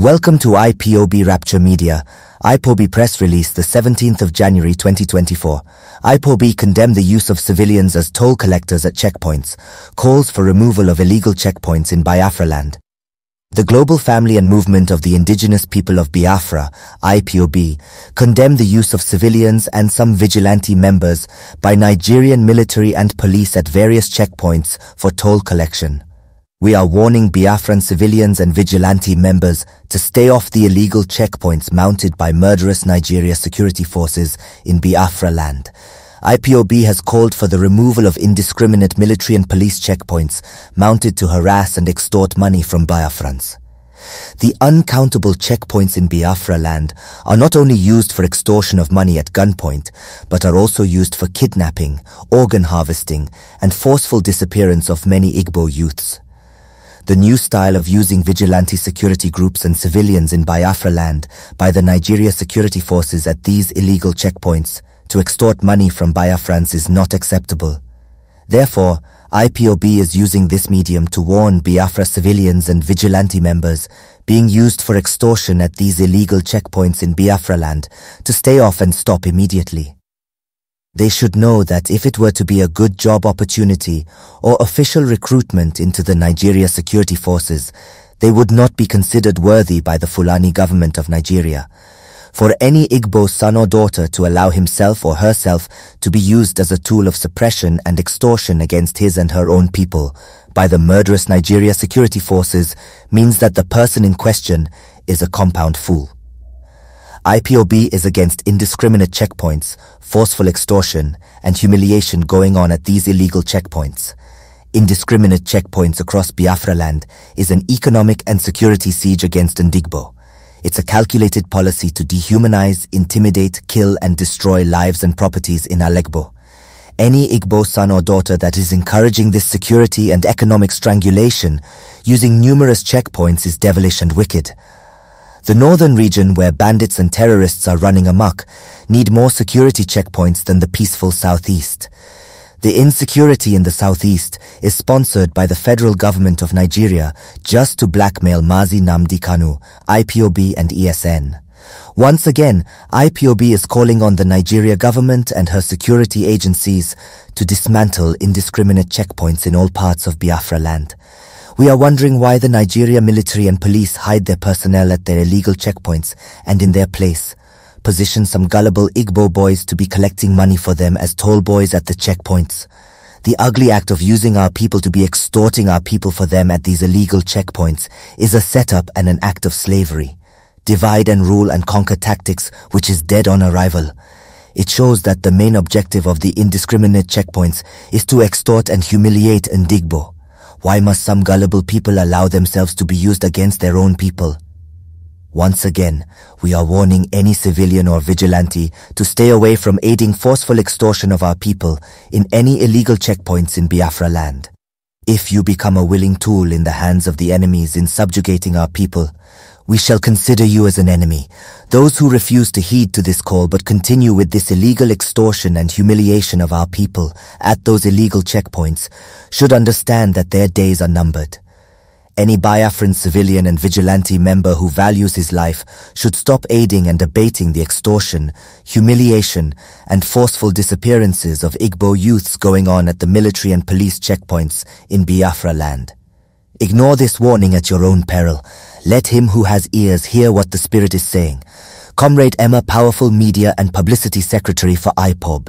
Welcome to IPOB Rapture Media. IPOB press release the 17th of January 2024. IPOB condemned the use of civilians as toll collectors at checkpoints, calls for removal of illegal checkpoints in Biafra land. The Global Family and Movement of the Indigenous People of Biafra, IPOB, condemned the use of civilians and some vigilante members by Nigerian military and police at various checkpoints for toll collection. We are warning Biafran civilians and vigilante members to stay off the illegal checkpoints mounted by murderous Nigeria security forces in Biafra land. IPOB has called for the removal of indiscriminate military and police checkpoints mounted to harass and extort money from Biafrans. The uncountable checkpoints in Biafra land are not only used for extortion of money at gunpoint, but are also used for kidnapping, organ harvesting, and forceful disappearance of many Igbo youths. The new style of using vigilante security groups and civilians in Biafra land by the Nigeria security forces at these illegal checkpoints to extort money from Biafrans is not acceptable. Therefore, IPOB is using this medium to warn Biafra civilians and vigilante members being used for extortion at these illegal checkpoints in Biafra land to stay off and stop immediately. They should know that if it were to be a good job opportunity or official recruitment into the Nigeria security forces, they would not be considered worthy by the Fulani government of Nigeria. For any Igbo son or daughter to allow himself or herself to be used as a tool of suppression and extortion against his and her own people by the murderous Nigeria security forces means that the person in question is a compound fool. IPOB is against indiscriminate checkpoints, forceful extortion, and humiliation going on at these illegal checkpoints. Indiscriminate checkpoints across Biafra land is an economic and security siege against Ndigbo. It's a calculated policy to dehumanize, intimidate, kill, and destroy lives and properties in Alegbo. Any Igbo son or daughter that is encouraging this security and economic strangulation using numerous checkpoints is devilish and wicked. The northern region, where bandits and terrorists are running amok, need more security checkpoints than the peaceful southeast. The insecurity in the southeast is sponsored by the federal government of Nigeria just to blackmail Mazi Nnamdi Kanu, IPOB and ESN. Once again, IPOB is calling on the Nigeria government and her security agencies to dismantle indiscriminate checkpoints in all parts of Biafra land. We are wondering why the Nigeria military and police hide their personnel at their illegal checkpoints and in their place position some gullible Igbo boys to be collecting money for them as toll boys at the checkpoints. The ugly act of using our people to be extorting our people for them at these illegal checkpoints is a setup and an act of slavery. Divide and rule and conquer tactics which is dead on arrival. It shows that the main objective of the indiscriminate checkpoints is to extort and humiliate Ndigbo. Why must some gullible people allow themselves to be used against their own people? Once again, we are warning any civilian or vigilante to stay away from aiding forceful extortion of our people in any illegal checkpoints in Biafra land. If you become a willing tool in the hands of the enemies in subjugating our people, we shall consider you as an enemy. Those who refuse to heed to this call but continue with this illegal extortion and humiliation of our people at those illegal checkpoints should understand that their days are numbered. Any Biafran civilian and vigilante member who values his life should stop aiding and abating the extortion, humiliation, and forceful disappearances of Igbo youths going on at the military and police checkpoints in Biafra land. Ignore this warning at your own peril. Let him who has ears hear what the Spirit is saying. Comrade Emma, Powerful Media and Publicity Secretary for Ipob.